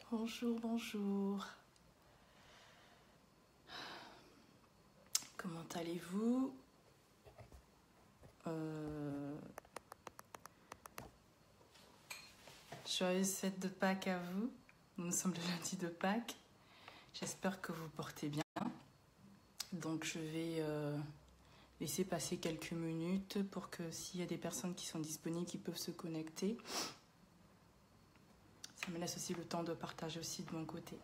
Bonjour, bonjour. Comment allez-vous? Joyeuse fête de Pâques à vous. Nous sommes le lundi de Pâques. J'espère que vous portez bien. Donc je vais laisser passer quelques minutes pour que s'il y a des personnes qui sont disponibles, qui peuvent se connecter. Ça me laisse aussi le temps de partager aussi de mon côté.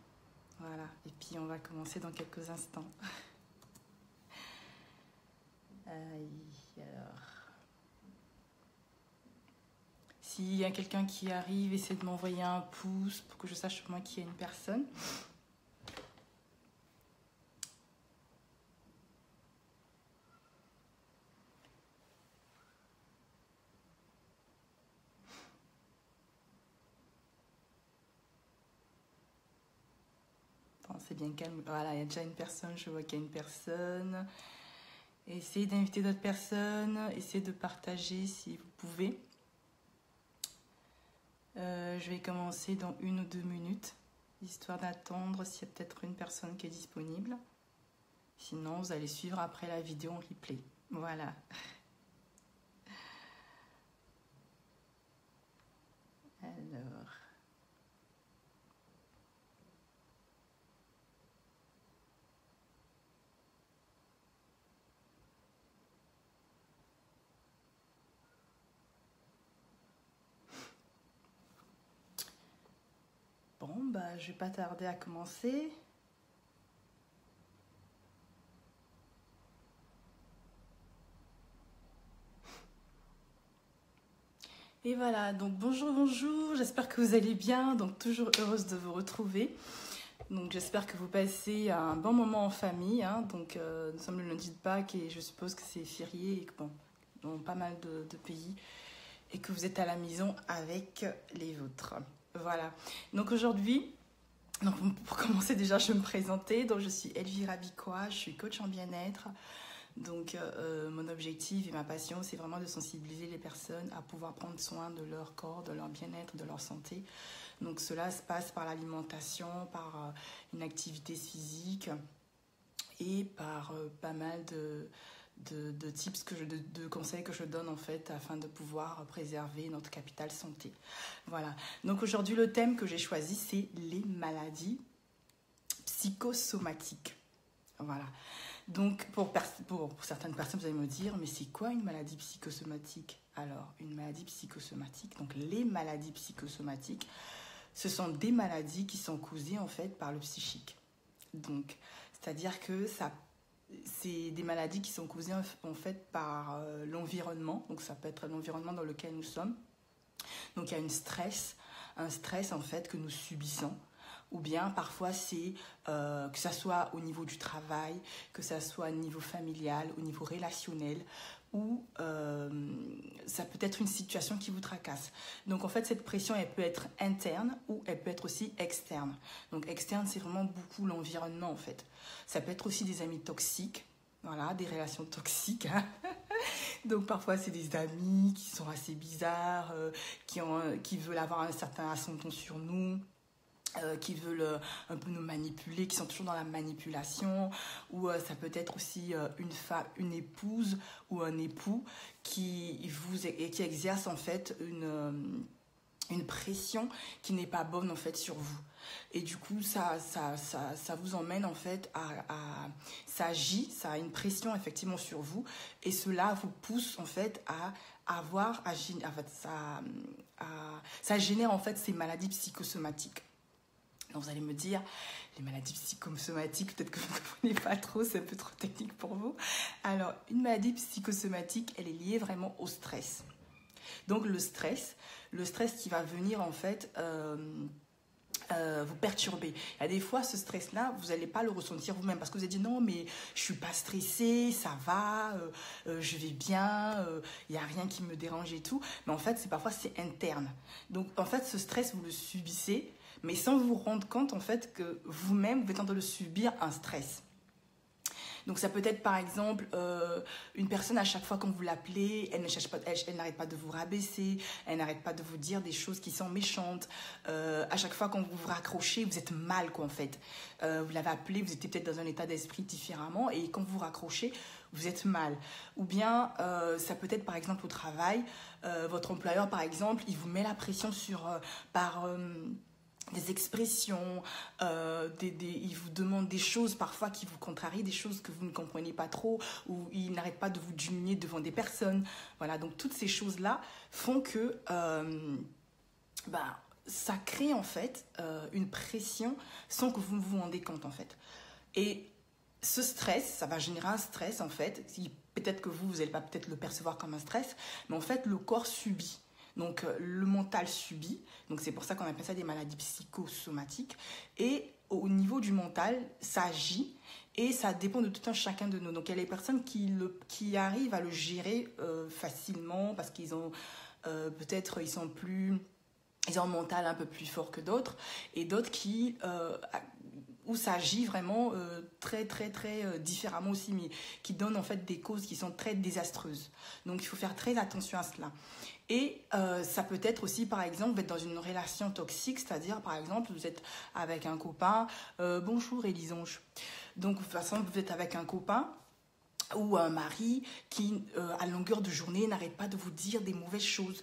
Voilà. Et puis on va commencer dans quelques instants. Alors, s'il y a quelqu'un qui arrive, essayez de m'envoyer un pouce pour que je sache au moins qu'il y a une personne. Bon, c'est bien calme. Voilà, il y a déjà une personne, je vois qu'il y a une personne. Essayez d'inviter d'autres personnes, essayez de partager si vous pouvez. Je vais commencer dans 1 ou 2 minutes, histoire d'attendre s'il y a peut-être une personne qui est disponible. Sinon, vous allez suivre après la vidéo en replay. Voilà. Alors... Bon, bah, je vais pas tarder à commencer. Et voilà, donc bonjour, j'espère que vous allez bien, donc toujours heureuse de vous retrouver. Donc j'espère que vous passez un bon moment en famille, hein. Donc nous sommes le lundi de Pâques et je suppose que c'est férié et que bon, dans pas mal de pays et que vous êtes à la maison avec les vôtres. Voilà, donc aujourd'hui, pour commencer déjà je vais me présenter, donc je suis Elvira Bicois, je suis coach en bien-être. Donc mon objectif et ma passion, c'est vraiment de sensibiliser les personnes à pouvoir prendre soin de leur corps, de leur bien-être, de leur santé. Donc cela se passe par l'alimentation, par une activité physique et par pas mal de tips, de conseils que je donne en fait afin de pouvoir préserver notre capital santé. Voilà. Donc aujourd'hui le thème que j'ai choisi, c'est les maladies psychosomatiques. Voilà. Donc, pour certaines personnes, vous allez me dire, mais c'est quoi une maladie psychosomatique? Alors, une maladie psychosomatique, donc les maladies psychosomatiques, ce sont des maladies qui sont causées en fait par le psychique. Donc, c'est-à-dire que c'est des maladies qui sont causées en fait par l'environnement. Donc, ça peut être l'environnement dans lequel nous sommes. Donc, il y a un stress en fait que nous subissons. Ou bien parfois c'est que ça soit au niveau du travail, que ça soit au niveau familial, au niveau relationnel, ou ça peut être une situation qui vous tracasse. Donc en fait cette pression elle peut être interne ou elle peut être aussi externe. Donc externe c'est vraiment beaucoup l'environnement en fait. Ça peut être aussi des amis toxiques, voilà, des relations toxiques. Hein. Donc parfois c'est des amis qui sont assez bizarres, qui veulent avoir un certain ascendant sur nous. Qui veulent un peu nous manipuler, qui sont toujours dans la manipulation, ou ça peut être aussi une épouse ou un époux qui exerce en fait une pression qui n'est pas bonne en fait sur vous. Et du coup, ça vous emmène en fait ça agit, ça a une pression effectivement sur vous, et cela vous pousse en fait ça génère en fait ces maladies psychosomatiques. Donc vous allez me dire, les maladies psychosomatiques, peut-être que vous ne comprenez pas trop, c'est un peu trop technique pour vous. Alors, une maladie psychosomatique, elle est liée vraiment au stress. Donc le stress qui va venir en fait vous perturber. Il y a des fois, ce stress-là, vous n'allez pas le ressentir vous-même parce que vous avez dit non, mais je ne suis pas stressée, ça va, je vais bien, il n'y a rien qui me dérange et tout. Mais en fait, parfois, c'est interne. Donc, en fait, ce stress, vous le subissez, mais sans vous rendre compte, en fait, que vous-même, vous êtes en train de subir un stress. Donc ça peut être par exemple une personne à chaque fois quand vous l'appelez, elle ne cherche pas, elle n'arrête pas de vous rabaisser, elle n'arrête pas de vous dire des choses qui sont méchantes. À chaque fois quand vous vous raccrochez, vous êtes mal quoi en fait. Vous l'avez appelé, vous étiez peut-être dans un état d'esprit différemment et quand vous vous raccrochez, vous êtes mal. Ou bien ça peut être par exemple au travail, votre employeur par exemple, il vous met la pression par des expressions, il vous demande des choses parfois qui vous contrarient, des choses que vous ne comprenez pas trop, ou il n'arrête pas de vous diminuer devant des personnes. Voilà, donc toutes ces choses-là font que ça crée en fait une pression sans que vous vous rendez compte en fait. Et ce stress, ça va générer un stress en fait. Peut-être que vous n'allez pas peut-être le percevoir comme un stress, mais en fait le corps subit. Donc le mental subit, donc c'est pour ça qu'on appelle ça des maladies psychosomatiques. Et au niveau du mental, ça agit et ça dépend de tout un chacun de nous. Donc il y a les personnes qui arrivent à le gérer facilement parce qu'ils ont peut-être ils ont un mental un peu plus fort que d'autres, et d'autres où ça agit vraiment très différemment aussi, mais qui donnent en fait des causes qui sont très désastreuses. Donc il faut faire très attention à cela. Et ça peut être aussi, par exemple, vous êtes dans une relation toxique, c'est-à-dire, par exemple, vous êtes avec un copain, bonjour Élisonge. Donc, de toute façon, vous êtes avec un copain ou un mari qui, à longueur de journée, n'arrête pas de vous dire des mauvaises choses.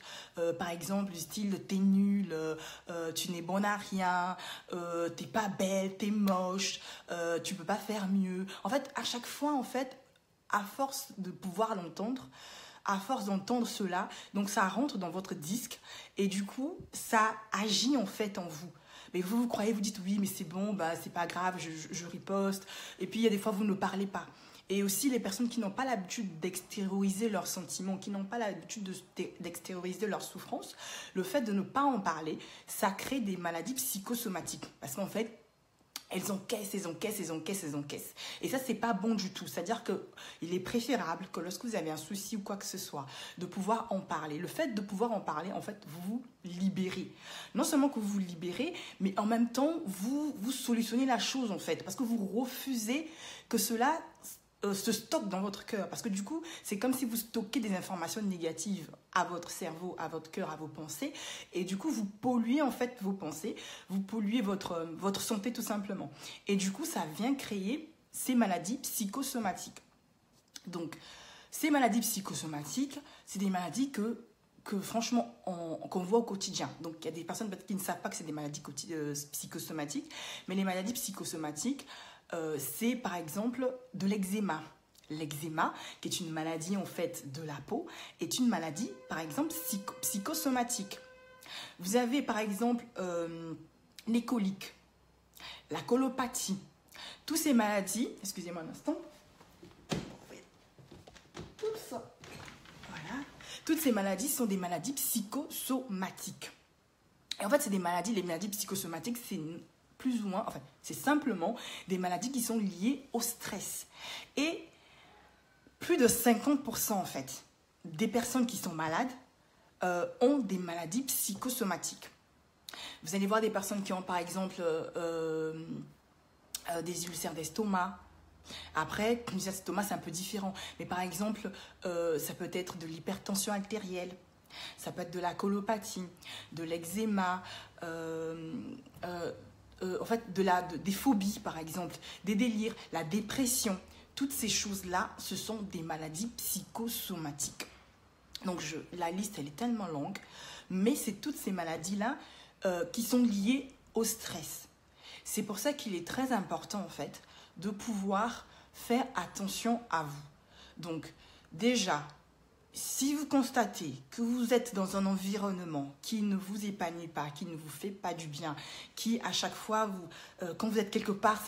Par exemple, du style, t'es nul, tu n'es bonne à rien, t'es pas belle, t'es moche, tu peux pas faire mieux. En fait, à chaque fois, en fait, à force de pouvoir l'entendre, à force d'entendre cela, donc ça rentre dans votre disque et du coup, ça agit en fait en vous. Mais vous croyez, vous dites oui, mais c'est bon, c'est pas grave, je riposte. Et puis, il y a des fois, vous ne parlez pas. Et aussi, les personnes qui n'ont pas l'habitude d'extérioriser leurs sentiments, qui n'ont pas l'habitude d'extérioriser leurs souffrances, le fait de ne pas en parler, ça crée des maladies psychosomatiques. Parce qu'en fait, elles encaissent. Et ça, c'est pas bon du tout. C'est-à-dire qu'il est préférable que lorsque vous avez un souci ou quoi que ce soit, de pouvoir en parler. Le fait de pouvoir en parler, en fait, vous vous libérez. Non seulement que vous vous libérez, mais en même temps, vous solutionnez la chose, en fait. Parce que vous refusez que cela se stocke dans votre cœur. Parce que du coup, c'est comme si vous stockez des informations négatives à votre cerveau, à votre cœur, à vos pensées. Et du coup, vous polluez en fait vos pensées. Vous polluez votre santé tout simplement. Et du coup, ça vient créer ces maladies psychosomatiques. Donc, ces maladies psychosomatiques, c'est des maladies que franchement, qu'on voit au quotidien. Donc, il y a des personnes qui ne savent pas que c'est des maladies psychosomatiques. Mais les maladies psychosomatiques, c'est par exemple de l'eczéma. L'eczéma, qui est une maladie en fait de la peau, est une maladie par exemple psychosomatique. Vous avez par exemple les coliques, la colopathie. Toutes ces maladies, excusez-moi un instant, voilà. Toutes ces maladies sont des maladies psychosomatiques. Et en fait, c'est des maladies, les maladies psychosomatiques, c'est plus ou moins, enfin, c'est simplement des maladies qui sont liées au stress. Et plus de 50% en fait des personnes qui sont malades ont des maladies psychosomatiques. Vous allez voir des personnes qui ont par exemple des ulcères d'estomac. Après, les ulcères d'estomac, c'est un peu différent. Mais par exemple, ça peut être de l'hypertension artérielle. Ça peut être de la colopathie, de l'eczéma, en fait, des phobies, par exemple, des délires, la dépression. Toutes ces choses-là, ce sont des maladies psychosomatiques. Donc, la liste, elle est tellement longue, mais c'est toutes ces maladies-là qui sont liées au stress. C'est pour ça qu'il est très important, en fait, de pouvoir faire attention à vous. Donc, déjà, si vous constatez que vous êtes dans un environnement qui ne vous épanouit pas, qui ne vous fait pas du bien, qui à chaque fois, quand vous êtes quelque part,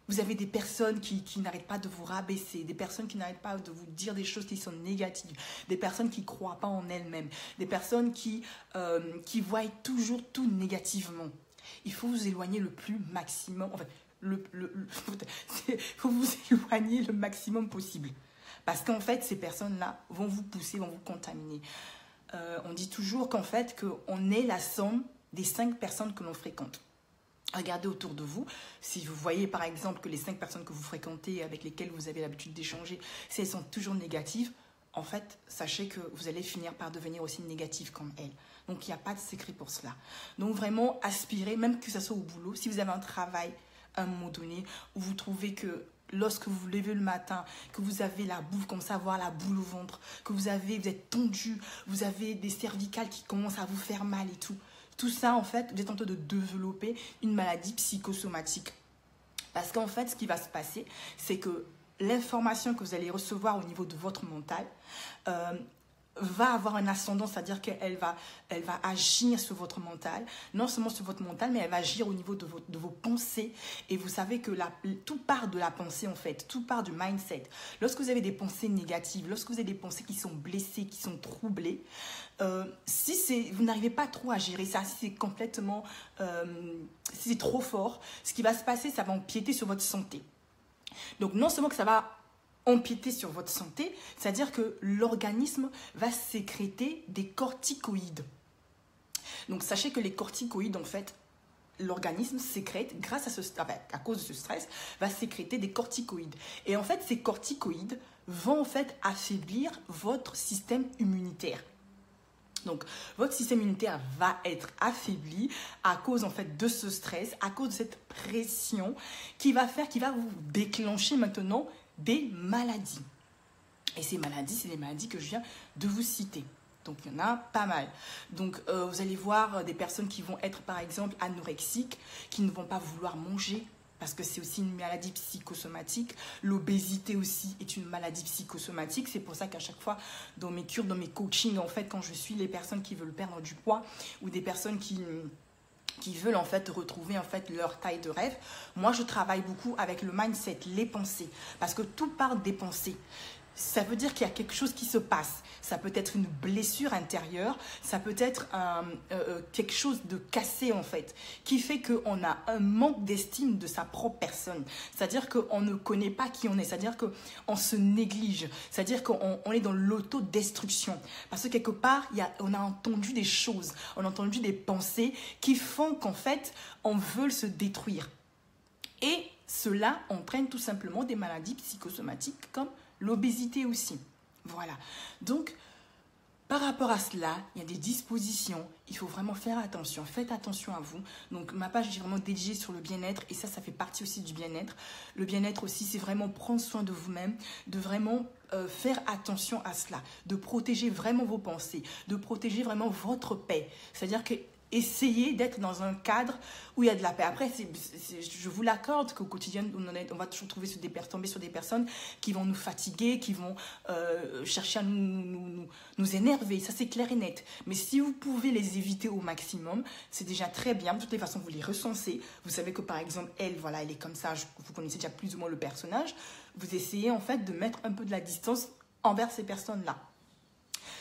vous avez des personnes qui n'arrêtent pas de vous rabaisser, des personnes qui n'arrêtent pas de vous dire des choses qui sont négatives, des personnes qui ne croient pas en elles-mêmes, des personnes qui voient toujours tout négativement. Il faut vous éloigner le plus maximum, il faut vous éloigner le maximum possible. Parce qu'en fait, ces personnes-là vont vous pousser, vont vous contaminer. On dit toujours qu'en fait, qu'on est la somme des 5 personnes que l'on fréquente. Regardez autour de vous. Si vous voyez par exemple que les 5 personnes que vous fréquentez, avec lesquelles vous avez l'habitude d'échanger, si elles sont toujours négatives, en fait, sachez que vous allez finir par devenir aussi négative comme elles. Donc, il n'y a pas de secret pour cela. Donc, vraiment, aspirez, même que ce soit au boulot, si vous avez un travail à un moment donné, où vous trouvez que lorsque vous vous levez le matin, que vous avez la boule, comme ça, avoir la boule au ventre, que vous êtes tendu, vous avez des cervicales qui commencent à vous faire mal et tout. Tout ça, en fait, vous êtes en train de développer une maladie psychosomatique. Parce qu'en fait, ce qui va se passer, c'est que l'information que vous allez recevoir au niveau de votre mental va avoir un ascendant, c'est-à-dire qu'elle va agir sur votre mental, non seulement sur votre mental, mais elle va agir au niveau de vos pensées. Et vous savez que tout part de la pensée, en fait, tout part du mindset. Lorsque vous avez des pensées négatives, lorsque vous avez des pensées qui sont blessées, qui sont troublées, si vous n'arrivez pas trop à gérer ça, si c'est complètement, si c'est trop fort, ce qui va se passer, ça va empiéter sur votre santé. Donc, non seulement que ça va empiéter sur votre santé, c'est-à-dire que l'organisme va sécréter des corticoïdes. Donc, sachez que les corticoïdes, en fait, l'organisme sécrète, à cause de ce stress, va sécréter des corticoïdes. Et en fait, ces corticoïdes vont en fait affaiblir votre système immunitaire. Donc, votre système immunitaire va être affaibli à cause en fait de ce stress, à cause de cette pression qui va vous déclencher maintenant des maladies. Et ces maladies, c'est les maladies que je viens de vous citer. Donc, il y en a pas mal. Donc, vous allez voir des personnes qui vont être, par exemple, anorexiques, qui ne vont pas vouloir manger, parce que c'est aussi une maladie psychosomatique. L'obésité aussi est une maladie psychosomatique. C'est pour ça qu'à chaque fois, dans mes cures, dans mes coachings, en fait, quand je suis les personnes qui veulent perdre du poids ou des personnes qui veulent en fait retrouver en fait leur taille de rêve, moi je travaille beaucoup avec le mindset, les pensées, parce que tout part des pensées. Ça veut dire qu'il y a quelque chose qui se passe. Ça peut être une blessure intérieure, ça peut être quelque chose de cassé en fait, qui fait qu'on a un manque d'estime de sa propre personne. C'est-à-dire qu'on ne connaît pas qui on est, c'est-à-dire qu'on se néglige, c'est-à-dire qu'on est dans l'autodestruction. Parce que quelque part, on a entendu des choses, on a entendu des pensées qui font qu'en fait, on veut se détruire. Et cela entraîne tout simplement des maladies psychosomatiques comme l'obésité aussi. Voilà. Donc, par rapport à cela, il y a des dispositions. Il faut vraiment faire attention. Faites attention à vous. Donc, ma page est vraiment dédiée sur le bien-être. Et ça fait partie aussi du bien-être. Le bien-être aussi, c'est vraiment prendre soin de vous-même. De vraiment faire attention à cela. De protéger vraiment vos pensées. De protéger vraiment votre paix. C'est-à-dire que essayez d'être dans un cadre où il y a de la paix. Après, je vous l'accorde qu'au quotidien, on va toujours tomber sur des personnes qui vont nous fatiguer, qui vont chercher à nous énerver. Ça, c'est clair et net. Mais si vous pouvez les éviter au maximum, c'est déjà très bien. De toutes les façons, vous les recensez. Vous savez que, par exemple, elle est comme ça. Vous connaissez déjà plus ou moins le personnage. Vous essayez, en fait, de mettre un peu de la distance envers ces personnes-là.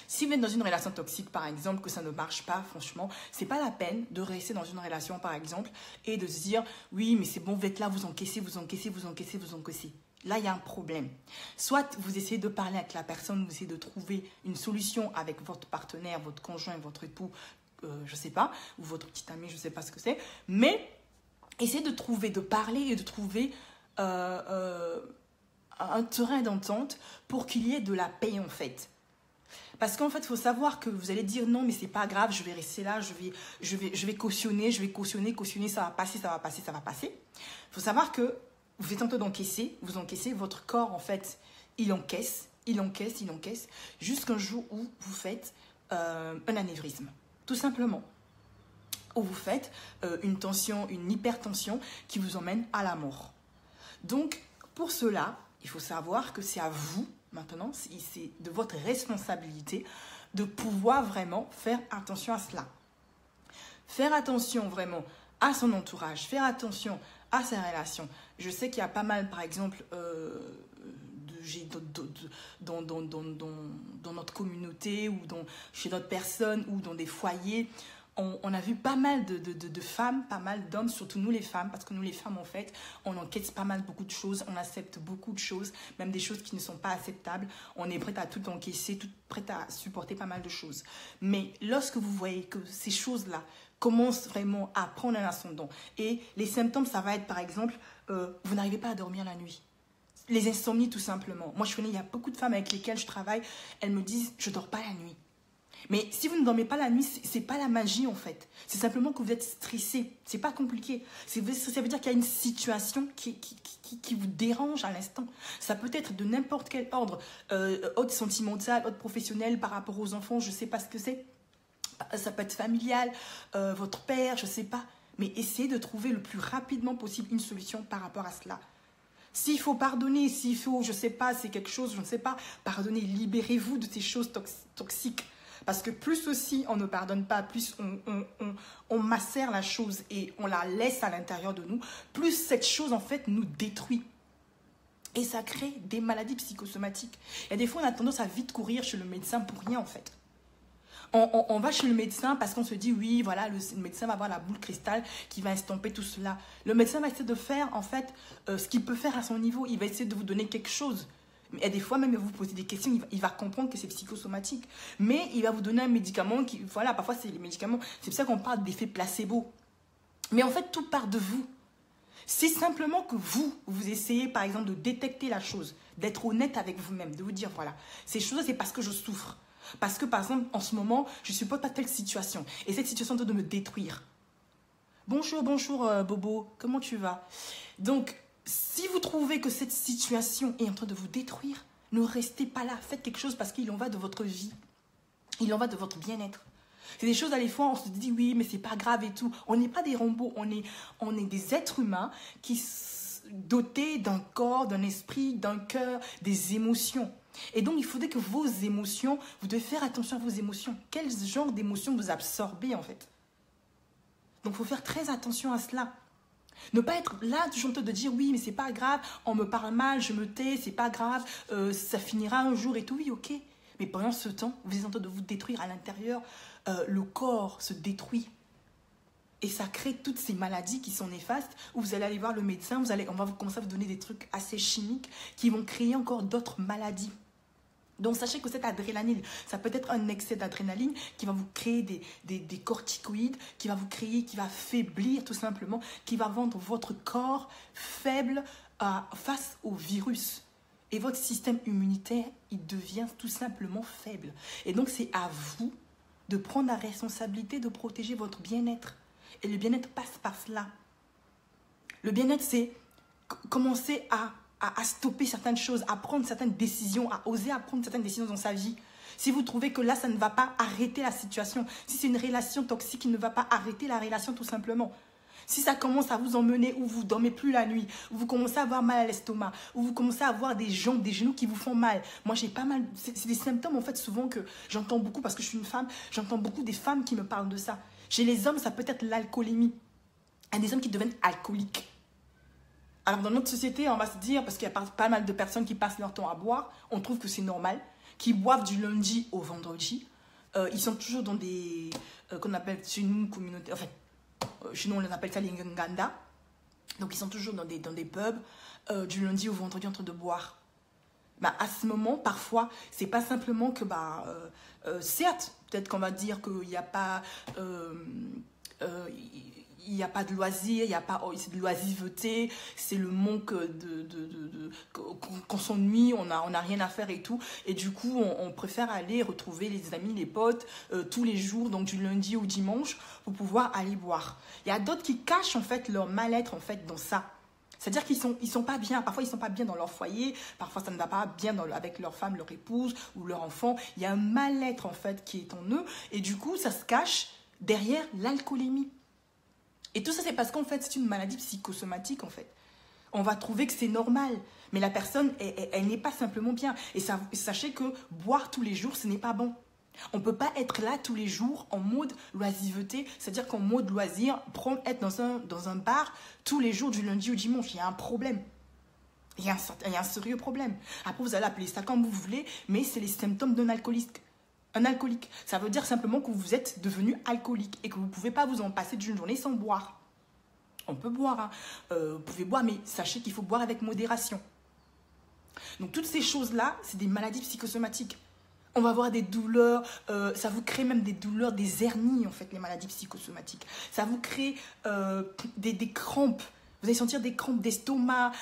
Si vous êtes dans une relation toxique, par exemple, que ça ne marche pas, franchement, c'est pas la peine de rester dans une relation, par exemple, et de se dire, oui, mais c'est bon, vous êtes là, vous encaissez. Là, il y a un problème. Soit vous essayez de parler avec la personne, vous essayez de trouver une solution avec votre partenaire, votre conjoint, votre époux, je sais pas, ou votre petit ami, je sais pas ce que c'est, mais essayez de parler et de trouver un terrain d'entente pour qu'il y ait de la paix, en fait. Parce qu'en fait, il faut savoir que vous allez dire non, mais c'est pas grave, je vais rester là, je vais cautionner, ça va passer. Il faut savoir que vous êtes en train d'encaisser, vous encaissez, votre corps, en fait, il encaisse, jusqu'un jour où vous faites un anévrisme, tout simplement. Où vous faites une tension, une hypertension qui vous emmène à la mort. Donc, pour cela, il faut savoir que c'est à vous, maintenant, c'est de votre responsabilité de pouvoir vraiment faire attention à cela. Faire attention vraiment à son entourage, faire attention à ses relations. Je sais qu'il y a pas mal, par exemple, dans notre communauté ou chez d'autres personnes ou dans des foyers, on a vu pas mal de femmes, pas mal d'hommes, surtout nous les femmes, parce que nous les femmes, en fait, on encaisse pas mal beaucoup de choses, on accepte beaucoup de choses, même des choses qui ne sont pas acceptables. On est prête à tout encaisser, prête à supporter pas mal de choses. Mais lorsque vous voyez que ces choses-là commence vraiment à prendre un ascendant. Et les symptômes, ça va être par exemple, vous n'arrivez pas à dormir la nuit. Les insomnies tout simplement. Moi je connais, il y a beaucoup de femmes avec lesquelles je travaille, elles me disent, je ne dors pas la nuit. Mais si vous ne dormez pas la nuit, c'est pas la magie en fait. C'est simplement que vous êtes stressé. C'est pas compliqué. Ça veut dire qu'il y a une situation qui vous dérange à l'instant. Ça peut être de n'importe quel ordre. Ordre sentimental, ordre professionnel par rapport aux enfants, je sais pas ce que c'est. Ça peut être familial, votre père, je sais pas. Mais essayez de trouver le plus rapidement possible une solution par rapport à cela. S'il faut pardonner, s'il faut, je sais pas, c'est quelque chose, je ne sais pas, pardonnez, libérez-vous de ces choses toxiques. Parce que plus aussi on ne pardonne pas, plus on macère la chose et on la laisse à l'intérieur de nous, plus cette chose en fait nous détruit. Et ça crée des maladies psychosomatiques. Et des fois on a tendance à vite courir chez le médecin pour rien en fait. On va chez le médecin parce qu'on se dit oui, voilà, le médecin va avoir la boule cristal qui va estomper tout cela. Le médecin va essayer de faire en fait ce qu'il peut faire à son niveau. Il va essayer de vous donner quelque chose. Et des fois, même vous posez des questions, il va comprendre que c'est psychosomatique. Mais il va vous donner un médicament qui, voilà, parfois c'est les médicaments. C'est pour ça qu'on parle d'effet placebo. Mais en fait, tout part de vous. C'est simplement que vous essayez, par exemple, de détecter la chose, d'être honnête avec vous-même, de vous dire, voilà, ces choses, c'est parce que je souffre. Parce que, par exemple, en ce moment, je ne supporte pas telle situation. Et cette situation est en train de me détruire. Bonjour, Bobo, comment tu vas? Donc, si vous trouvez que cette situation est en train de vous détruire, ne restez pas là. Faites quelque chose parce qu'il en va de votre vie. Il en va de votre bien-être. C'est des choses, à des fois, on se dit oui, mais c'est pas grave et tout. On n'est pas des robots, on est des êtres humains qui dotés d'un corps, d'un esprit, d'un cœur, des émotions. Et donc, il faudrait que vos émotions, vous devez faire attention à vos émotions. Quel genre d'émotions vous absorbez, en fait? Donc, il faut faire très attention à cela. Ne pas être là, toujours en train de dire oui, mais c'est pas grave, on me parle mal, je me tais, c'est pas grave, ça finira un jour et tout, oui, ok. Mais pendant ce temps, vous êtes en train de vous détruire à l'intérieur, le corps se détruit. Et ça crée toutes ces maladies qui sont néfastes, où vous allez aller voir le médecin, on va commencer à vous donner des trucs assez chimiques qui vont créer encore d'autres maladies. Donc, sachez que cette adrénaline, ça peut être un excès d'adrénaline qui va vous créer des corticoïdes, qui va faiblir tout simplement, qui va rendre votre corps faible face au virus. Et votre système immunitaire, il devient tout simplement faible. Et donc, c'est à vous de prendre la responsabilité de protéger votre bien-être. Et le bien-être passe par cela. Le bien-être, c'est commencer à stopper certaines choses, à prendre certaines décisions, à oser prendre certaines décisions dans sa vie. Si vous trouvez que là, ça ne va pas, arrêter la situation. Si c'est une relation toxique qui ne va pas, arrêter la relation tout simplement. Si ça commence à vous emmener où vous ne dormez plus la nuit, où vous commencez à avoir mal à l'estomac, où vous commencez à avoir des jambes, des genoux qui vous font mal. Moi, j'ai pas mal... C'est des symptômes, en fait, souvent que j'entends beaucoup, parce que je suis une femme, j'entends beaucoup des femmes qui me parlent de ça. Chez les hommes, ça peut être l'alcoolémie. Il y a des hommes qui deviennent alcooliques. Alors, dans notre société, on va se dire, parce qu'il y a pas mal de personnes qui passent leur temps à boire, on trouve que c'est normal, qui boivent du lundi au vendredi. Ils sont toujours dans des... qu'on appelle chez nous, communauté... Enfin, chez nous, on appelle ça les nganda. Donc, ils sont toujours dans des pubs, du lundi au vendredi en train de boire. Bah, à ce moment, parfois, c'est pas simplement que... certes, peut-être qu'on va dire qu'il n'y a pas... il n'y a pas de loisirs, il n'y a pas c'est de l'oisiveté, c'est le manque qu'on s'ennuie, on n'a rien à faire et tout. Et du coup, on préfère aller retrouver les amis, les potes, tous les jours, donc du lundi au dimanche, pour pouvoir aller boire. Il y a d'autres qui cachent en fait leur mal-être en fait dans ça. C'est-à-dire qu'ils sont pas bien. Parfois, ils ne sont pas bien dans leur foyer. Parfois, ça ne va pas bien avec leur femme, leur épouse ou leur enfant. Il y a un mal-être en fait qui est en eux. Et du coup, ça se cache derrière l'alcoolémie. Et tout ça, c'est parce qu'en fait, c'est une maladie psychosomatique, en fait. On va trouver que c'est normal. Mais la personne, elle n'est pas simplement bien. Et sachez que boire tous les jours, ce n'est pas bon. On ne peut pas être là tous les jours en mode loisiveté. C'est-à-dire qu'en mode loisir, être dans un bar tous les jours du lundi au dimanche. Il y a un problème. Il y a un sérieux problème. Après, vous allez appeler ça comme vous voulez, mais c'est les symptômes d'un alcoolique. Un alcoolique, ça veut dire simplement que vous êtes devenu alcoolique et que vous ne pouvez pas vous en passer d'une journée sans boire. On peut boire, hein. Vous pouvez boire, mais sachez qu'il faut boire avec modération. Donc toutes ces choses-là, c'est des maladies psychosomatiques. On va avoir des douleurs, ça vous crée même des douleurs, des hernies en fait, les maladies psychosomatiques. Ça vous crée des crampes. Vous allez sentir des crampes d'estomac,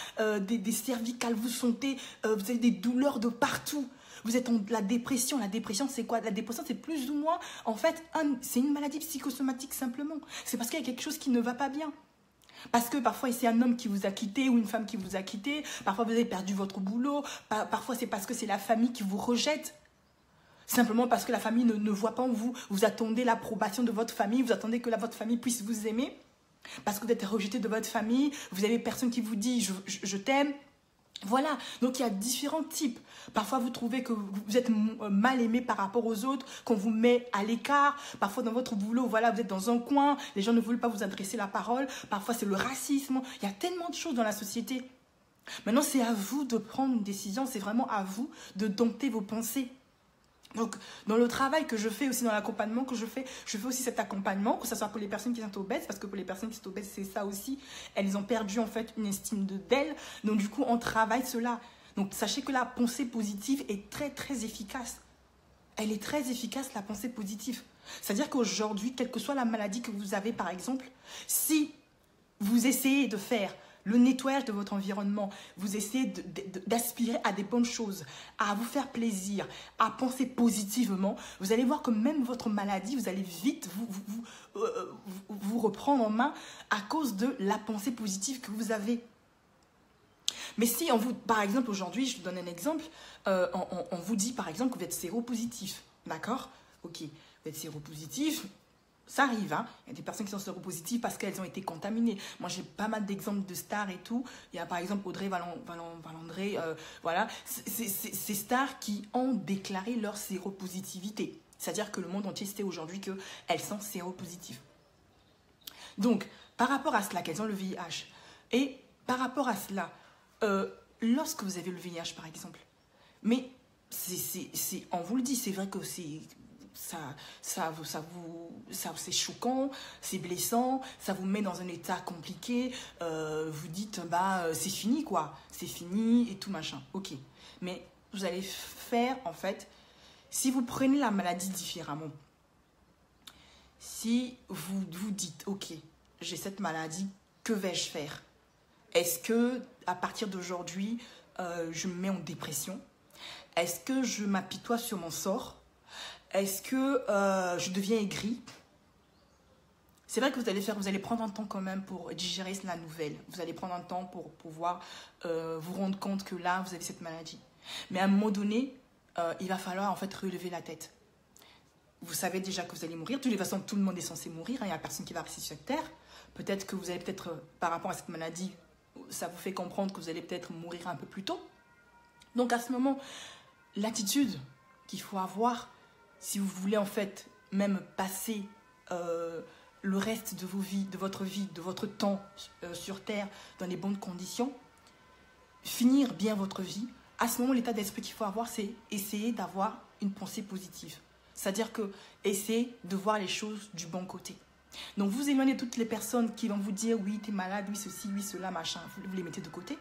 des cervicales, vous sentez, vous avez des douleurs de partout. Vous êtes en la dépression. La dépression, c'est quoi? La dépression, c'est plus ou moins, en fait, c'est une maladie psychosomatique simplement. C'est parce qu'il y a quelque chose qui ne va pas bien. Parce que parfois, c'est un homme qui vous a quitté ou une femme qui vous a quitté. Parfois, vous avez perdu votre boulot. Parfois, c'est parce que c'est la famille qui vous rejette. Simplement parce que la famille ne voit pas en vous. Vous attendez l'approbation de votre famille. Vous attendez que votre famille puisse vous aimer. Parce que vous êtes rejeté de votre famille. Vous avez personne qui vous dit « je t'aime ». Voilà, donc il y a différents types. Parfois, vous trouvez que vous êtes mal aimé par rapport aux autres, qu'on vous met à l'écart. Parfois, dans votre boulot, voilà, vous êtes dans un coin, les gens ne veulent pas vous adresser la parole. Parfois, c'est le racisme. Il y a tellement de choses dans la société. Maintenant, c'est à vous de prendre une décision. C'est vraiment à vous de dompter vos pensées. Donc, dans le travail que je fais aussi, dans l'accompagnement que je fais aussi cet accompagnement, que ce soit pour les personnes qui sont obèses, parce que pour les personnes qui sont obèses, c'est ça aussi, elles ont perdu en fait une estime d'elles. Donc, du coup, on travaille cela. Donc, sachez que la pensée positive est très, très efficace. Elle est très efficace, la pensée positive. C'est-à-dire qu'aujourd'hui, quelle que soit la maladie que vous avez, par exemple, si vous essayez de faire le nettoyage de votre environnement, vous essayez d'aspirer à des bonnes choses, à vous faire plaisir, à penser positivement, vous allez voir que même votre maladie, vous allez vite vous reprendre en main à cause de la pensée positive que vous avez. Mais si on vous, par exemple, aujourd'hui, je vous donne un exemple, on vous dit par exemple que vous êtes séropositif, d'accord? Ok, vous êtes séropositif. Ça arrive, hein. Il y a des personnes qui sont séropositives parce qu'elles ont été contaminées. Moi, j'ai pas mal d'exemples de stars et tout. Il y a par exemple Audrey Valandré, voilà. Ces stars qui ont déclaré leur séropositivité. C'est-à-dire que le monde entier sait aujourd'hui qu'elles sont séropositives. Donc, par rapport à cela, qu'elles ont le VIH. Et par rapport à cela, lorsque vous avez le VIH, par exemple, mais on vous le dit, c'est vrai que c'est... c'est choquant, c'est blessant, ça vous met dans un état compliqué, vous dites, c'est fini quoi, c'est fini et tout machin, ok. Mais vous allez faire, en fait, si vous prenez la maladie différemment, si vous vous dites, ok, j'ai cette maladie, que vais-je faire? Est-ce que, à partir d'aujourd'hui, je me mets en dépression? Est-ce que je m'apitoie sur mon sort? Est-ce que je deviens aigri? C'est vrai que vous allez prendre un temps quand même pour digérer la nouvelle. Vous allez prendre un temps pour pouvoir vous rendre compte que là, vous avez cette maladie. Mais à un moment donné, il va falloir en fait relever la tête. Vous savez déjà que vous allez mourir. De toutes les façons, tout le monde est censé mourir. Il n'y a personne qui va rester sur cette terre. Peut-être que vous allez par rapport à cette maladie, ça vous fait comprendre que vous allez peut-être mourir un peu plus tôt. Donc à ce moment, l'attitude qu'il faut avoir, si vous voulez en fait même passer le reste de votre vie, de votre temps sur Terre dans les bonnes conditions, finir bien votre vie, à ce moment, l'état d'esprit qu'il faut avoir, c'est essayer d'avoir une pensée positive. C'est-à-dire que essayer de voir les choses du bon côté. Donc vous éloignez toutes les personnes qui vont vous dire oui, t'es malade, oui, ceci, oui, cela, machin, vous les mettez de côté.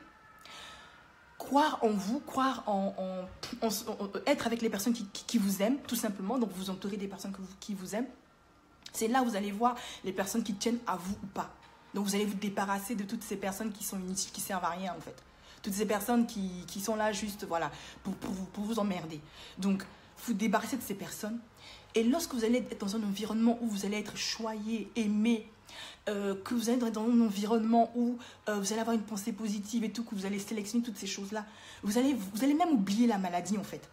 Croire en vous, être avec les personnes qui vous aiment, tout simplement. Donc, vous entourez des personnes qui vous aiment. C'est là où vous allez voir les personnes qui tiennent à vous ou pas. Donc, vous allez vous débarrasser de toutes ces personnes qui sont inutiles, qui ne servent à rien, en fait. Toutes ces personnes qui sont là juste, voilà, pour vous emmerder. Donc, vous débarrassez de ces personnes. Et lorsque vous allez être dans un environnement où vous allez être choyé, aimé, que vous allez être dans un environnement où vous allez avoir une pensée positive et tout, que vous allez sélectionner toutes ces choses-là, vous allez même oublier la maladie en fait.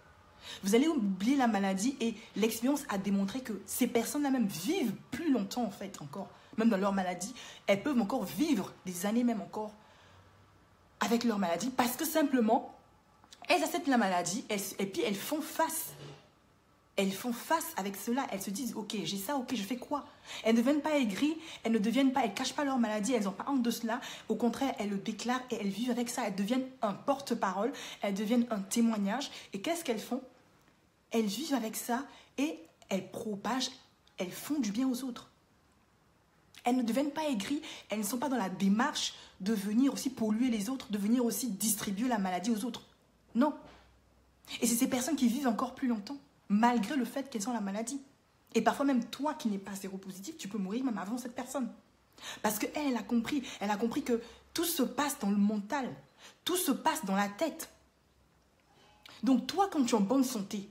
Vous allez oublier la maladie et l'expérience a démontré que ces personnes-là même vivent plus longtemps en fait encore. Même dans leur maladie, elles peuvent encore vivre des années même encore avec leur maladie parce que simplement, elles acceptent la maladie et puis elles font face. Elles font face avec cela, elles se disent « Ok, j'ai ça, ok, je fais quoi ?» Elles ne deviennent pas aigries, elles ne cachent pas leur maladie, elles n'ont pas honte de cela. Au contraire, elles le déclarent et elles vivent avec ça. Elles deviennent un porte-parole, elles deviennent un témoignage. Et qu'est-ce qu'elles font? Elles vivent avec ça et elles propagent, elles font du bien aux autres. Elles ne deviennent pas aigries, elles ne sont pas dans la démarche de venir aussi polluer les autres, de venir aussi distribuer la maladie aux autres. Non. Et c'est ces personnes qui vivent encore plus longtemps. malgré le fait qu'elles ont la maladie. Et parfois même toi qui n'es pas séropositif, tu peux mourir même avant cette personne. Parce qu'elle, elle a compris que tout se passe dans le mental, tout se passe dans la tête. Donc toi, quand tu es en bonne santé,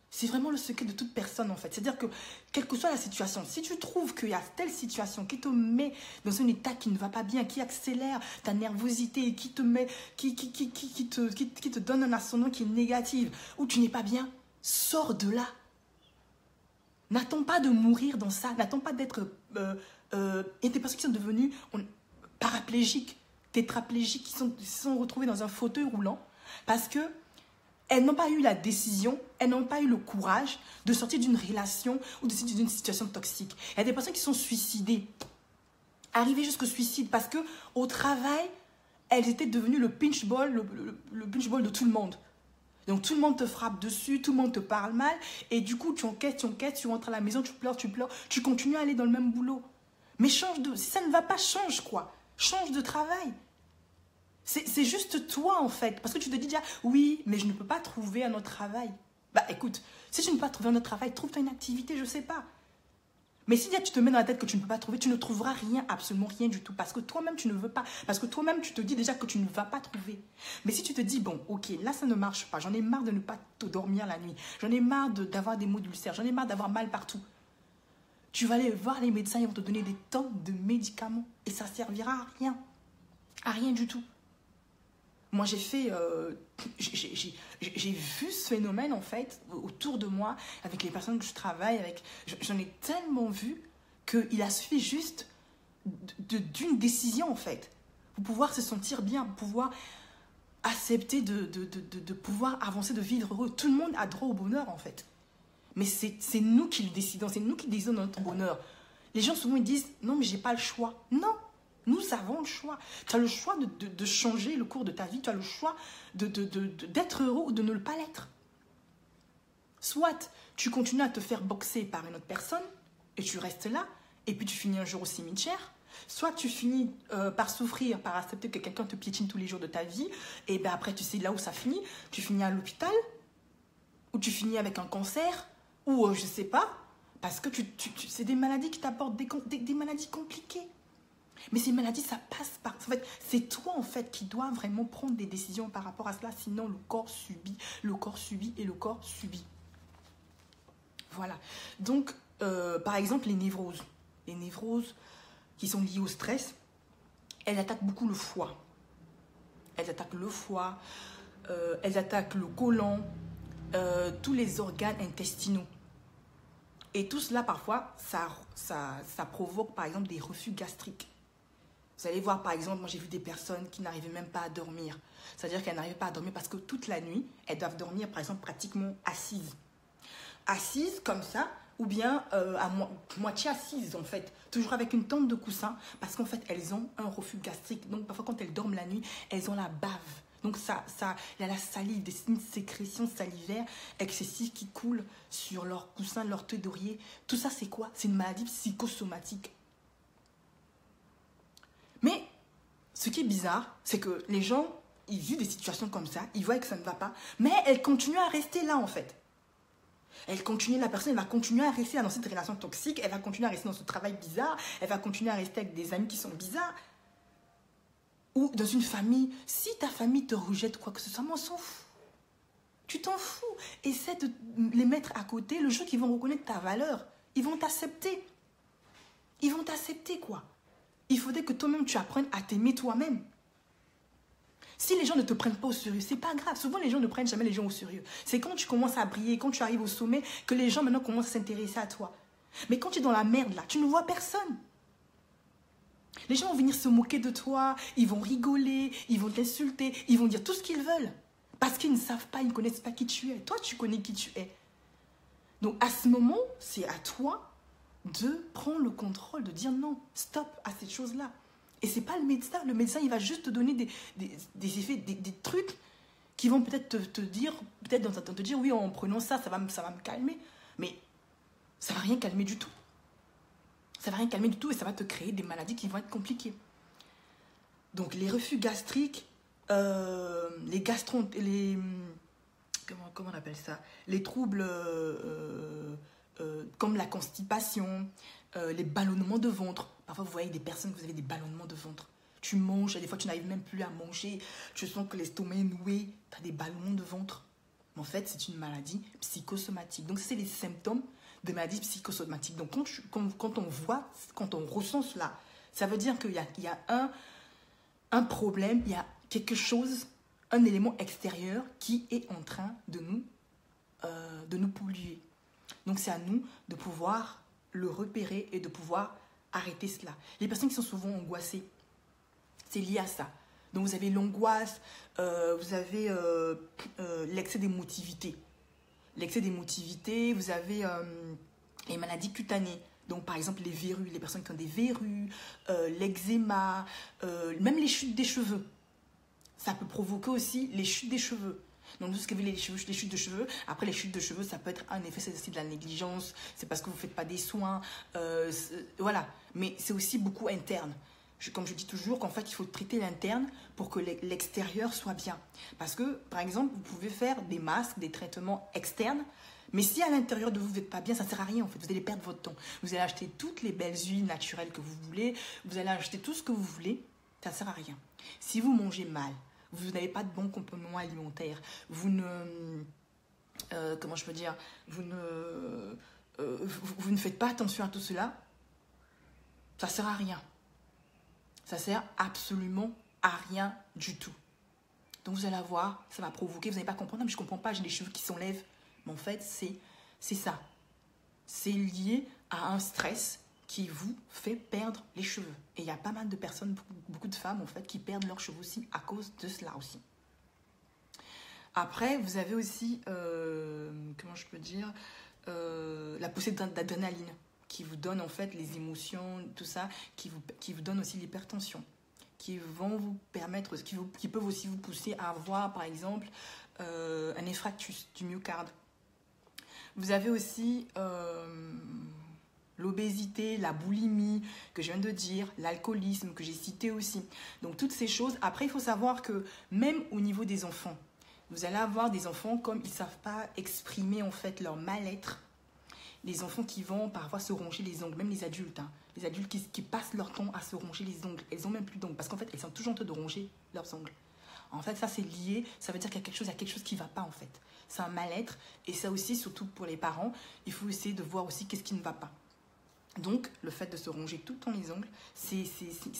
c'est vraiment le secret de toute personne en fait. C'est-à-dire que, quelle que soit la situation, si tu trouves qu'il y a telle situation qui te met dans un état qui ne va pas bien, qui accélère ta nervosité, qui te donne un ascendant qui est négatif, ou tu n'es pas bien, sors de là. N'attends pas de mourir dans ça, n'attends pas d'être... Il y a des personnes qui sont devenues paraplégiques, tétraplégiques, qui se sont retrouvées dans un fauteuil roulant parce que elles n'ont pas eu la décision, elles n'ont pas eu le courage de sortir d'une relation ou de sortir d'une situation toxique. Il y a des personnes qui sont suicidées, arrivées jusqu'au suicide parce qu'au travail, elles étaient devenues le pinch ball, le pinch ball de tout le monde. Donc tout le monde te frappe dessus, tout le monde te parle mal et du coup tu enquêtes, tu rentres à la maison, tu pleures, tu continues à aller dans le même boulot. Mais si ça ne va pas, change quoi. Change de travail. C'est juste toi, en fait. Parce que tu te dis déjà, oui, mais je ne peux pas trouver un autre travail. Bah, écoute, si tu ne peux pas trouver un autre travail, trouve-toi une activité, je ne sais pas. Mais si tu te mets dans la tête que tu ne peux pas trouver, tu ne trouveras rien, absolument rien du tout. Parce que toi-même, tu ne veux pas. Parce que toi-même, tu te dis déjà que tu ne vas pas trouver. Mais si tu te dis, bon, ok, là, ça ne marche pas. J'en ai marre de ne pas dormir la nuit. J'en ai marre d'avoir des maux d'ulcère. J'en ai marre d'avoir mal partout. Tu vas aller voir les médecins, ils vont te donner des tonnes de médicaments. Et ça ne servira à rien. À rien du tout. Moi, j'ai vu ce phénomène, en fait, autour de moi, avec les personnes que je travaille avec. J'en ai tellement vu qu'il a suffi juste d'une décision, en fait, pour pouvoir se sentir bien, pour pouvoir accepter de pouvoir avancer, de vivre heureux. Tout le monde a droit au bonheur, en fait. Mais c'est nous qui le décidons, c'est nous qui décidons notre bonheur. Les gens, souvent, ils disent, non, mais j'ai pas le choix. Non. Nous avons le choix. Tu as le choix de changer le cours de ta vie. Tu as le choix d'être heureux ou de ne pas l'être. Soit tu continues à te faire boxer par une autre personne et tu restes là et puis tu finis un jour au cimetière. Soit tu finis par souffrir, par accepter que quelqu'un te piétine tous les jours de ta vie et ben après tu sais là où ça finit. Tu finis à l'hôpital ou tu finis avec un cancer ou je ne sais pas parce que c'est des maladies qui t'apportent des maladies compliquées. Mais ces maladies, ça passe par... En fait, c'est toi, en fait, qui dois vraiment prendre des décisions par rapport à cela. Sinon, le corps subit et le corps subit. Voilà. Donc, par exemple, les névroses. Les névroses qui sont liées au stress, elles attaquent beaucoup le foie. Elles attaquent le foie, elles attaquent le côlon, tous les organes intestinaux. Et tout cela, parfois, ça provoque, par exemple, des reflux gastriques. Vous allez voir, par exemple, moi j'ai vu des personnes qui n'arrivaient même pas à dormir. C'est-à-dire qu'elles n'arrivaient pas à dormir parce que toute la nuit, elles doivent dormir, par exemple, pratiquement assises. Assises comme ça, ou bien à moitié assises, en fait. Toujours avec une tente de coussin, parce qu'en fait, elles ont un reflux gastrique. Donc, parfois, quand elles dorment la nuit, elles ont la bave. Donc, il y a la salive, une sécrétion salivaire excessive qui coule sur leur coussin, leur tête d'oreiller. Tout ça, c'est quoi? C'est une maladie psychosomatique. Mais ce qui est bizarre, c'est que les gens, ils vivent des situations comme ça, ils voient que ça ne va pas, mais elles continuent à rester là en fait. La personne elle va continuer à rester dans cette relation toxique, elle va continuer à rester dans ce travail bizarre, elle va continuer à rester avec des amis qui sont bizarres. Ou dans une famille, si ta famille te rejette quoi que ce soit, on s'en fout. Tu t'en fous. Essaie de les mettre à côté, le jour qu'ils vont reconnaître ta valeur, ils vont t'accepter. Ils vont t'accepter quoi. Il faudrait que toi-même, tu apprennes à t'aimer toi-même. Si les gens ne te prennent pas au sérieux, c'est pas grave. Souvent, les gens ne prennent jamais les gens au sérieux. C'est quand tu commences à briller, quand tu arrives au sommet, que les gens maintenant commencent à s'intéresser à toi. Mais quand tu es dans la merde, là, tu ne vois personne. Les gens vont venir se moquer de toi, ils vont rigoler, ils vont t'insulter, ils vont dire tout ce qu'ils veulent. Parce qu'ils ne savent pas, ils ne connaissent pas qui tu es. Toi, tu connais qui tu es. Donc, à ce moment, c'est à toi de prendre le contrôle, de dire non, stop à cette chose-là. Et c'est pas le médecin. Le médecin, il va juste te donner des effets, des trucs qui vont peut-être te dire, oui, en prenant ça, ça va me calmer. Mais ça va rien calmer du tout. Ça va rien calmer du tout et ça va te créer des maladies qui vont être compliquées. Donc, les reflux gastriques, comment on appelle ça? Les troubles comme la constipation, les ballonnements de ventre. Parfois, vous voyez des personnes, vous avez des ballonnements de ventre. Tu manges, et des fois, tu n'arrives même plus à manger. Tu sens que l'estomac est noué. Tu as des ballonnements de ventre. Mais en fait, c'est une maladie psychosomatique. Donc, c'est les symptômes de maladie psychosomatique. Donc, quand on ressent cela, ça veut dire qu'il y a un problème, il y a quelque chose, un élément extérieur qui est en train de nous polluer. Donc, c'est à nous de pouvoir le repérer et de pouvoir arrêter cela. Les personnes qui sont souvent angoissées, c'est lié à ça. Donc, vous avez l'angoisse, vous avez l'excès d'émotivité. L'excès d'émotivité, vous avez les maladies cutanées. Donc, par exemple, les verrues, les personnes qui ont des verrues, l'eczéma, même les chutes des cheveux. Ça peut provoquer aussi les chutes des cheveux. Donc, tout ce que vous les chutes de cheveux, après les chutes de cheveux, ça peut être un effet, c'est aussi de la négligence, c'est parce que vous ne faites pas des soins, voilà. Mais c'est aussi beaucoup interne. Comme je dis toujours, qu'en fait, il faut traiter l'interne pour que l'extérieur soit bien. Parce que, par exemple, vous pouvez faire des masques, des traitements externes, mais si à l'intérieur de vous, vous n'êtes pas bien, ça ne sert à rien en fait. Vous allez perdre votre temps. Vous allez acheter toutes les belles huiles naturelles que vous voulez, vous allez acheter tout ce que vous voulez, ça ne sert à rien. Si vous mangez mal, vous n'avez pas de bons compléments alimentaires, vous ne... comment je peux dire, vous ne faites pas attention à tout cela, ça ne sert à rien. Ça sert absolument à rien du tout. Donc vous allez voir, ça va provoquer, vous n'allez pas comprendre, non, mais je ne comprends pas, j'ai les cheveux qui s'enlèvent. Mais en fait, c'est ça. C'est lié à un stress qui vous fait perdre les cheveux. Et il y a pas mal de personnes, beaucoup de femmes en fait, qui perdent leurs cheveux aussi à cause de cela aussi. Après, vous avez aussi, comment je peux dire, la poussée d'adrénaline qui vous donne en fait les émotions, tout ça, qui vous donne aussi l'hypertension, qui vont vous permettre, qui peuvent aussi vous pousser à avoir par exemple un infarctus du myocarde. Vous avez aussi l'obésité, la boulimie que je viens de dire, l'alcoolisme que j'ai cité aussi. Donc toutes ces choses, après il faut savoir que même au niveau des enfants, vous allez avoir des enfants comme ils ne savent pas exprimer en fait leur mal-être. Les enfants qui vont parfois se ronger les ongles, même les adultes. Hein. Les adultes qui passent leur temps à se ronger les ongles. Elles n'ont même plus d'ongles parce qu'en fait, elles sont toujours en train de ronger leurs ongles. En fait, ça, c'est lié. Ça veut dire qu'il y a quelque chose qui ne va pas, en fait. C'est un mal-être. Et ça aussi, surtout pour les parents, il faut essayer de voir aussi qu'est-ce qui ne va pas. Donc, le fait de se ronger tout le temps les ongles, c'est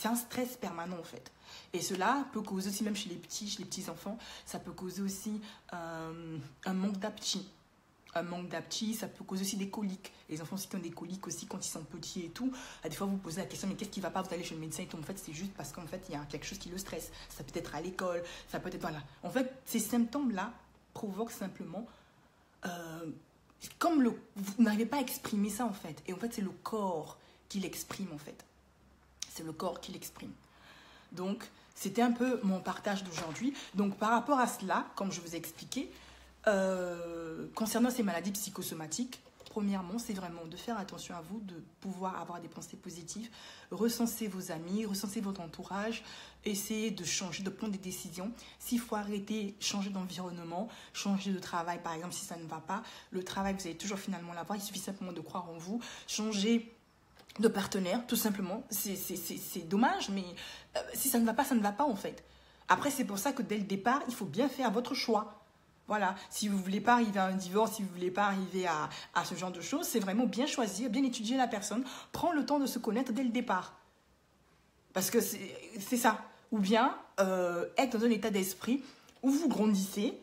un stress permanent, en fait. Et cela peut causer aussi, même chez les petits enfants, ça peut causer aussi un manque d'appétit. Un manque d'appétit, ça peut causer aussi des coliques. Les enfants aussi qui ont des coliques aussi quand ils sont petits et tout. Des fois, vous posez la question, mais qu'est-ce qui ne va pas? Vous allez chez le médecin et tout. En fait, c'est juste parce qu'en fait, il y a quelque chose qui le stresse. Ça peut être à l'école, ça peut être... Voilà. En fait, ces symptômes-là provoquent simplement... comme vous n'arrivez pas à exprimer ça, en fait. Et en fait, c'est le corps qui l'exprime, en fait. C'est le corps qui l'exprime. Donc, c'était un peu mon partage d'aujourd'hui. Donc, par rapport à cela, comme je vous ai expliqué, concernant ces maladies psychosomatiques, premièrement, c'est vraiment de faire attention à vous, de pouvoir avoir des pensées positives, recenser vos amis, recenser votre entourage, essayer de changer, de prendre des décisions. S'il faut arrêter, changer d'environnement, changer de travail, par exemple, si ça ne va pas, le travail, vous allez toujours finalement l'avoir, il suffit simplement de croire en vous, changer de partenaire, tout simplement. C'est dommage, mais si ça ne va pas, ça ne va pas en fait. Après, c'est pour ça que dès le départ, il faut bien faire votre choix. Voilà, si vous ne voulez pas arriver à un divorce, si vous ne voulez pas arriver à ce genre de choses, c'est vraiment bien choisir, bien étudier la personne, prendre le temps de se connaître dès le départ. Parce que c'est ça. Ou bien être dans un état d'esprit où vous grandissez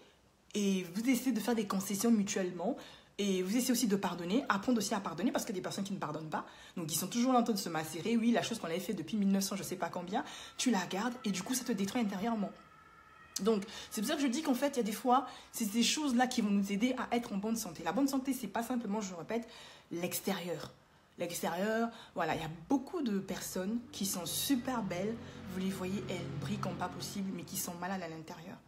et vous essayez de faire des concessions mutuellement et vous essayez aussi de pardonner, apprendre aussi à pardonner parce qu'il y a des personnes qui ne pardonnent pas. Donc ils sont toujours en train de se macérer. Oui, la chose qu'on avait fait depuis 1900, je ne sais pas combien, tu la gardes et du coup ça te détruit intérieurement. Donc, c'est pour ça que je dis qu'en fait, il y a des fois, c'est ces choses-là qui vont nous aider à être en bonne santé. La bonne santé, c'est pas simplement, je répète, l'extérieur. L'extérieur, voilà, il y a beaucoup de personnes qui sont super belles. Vous les voyez, elles brillent comme pas possible, mais qui sont malades à l'intérieur.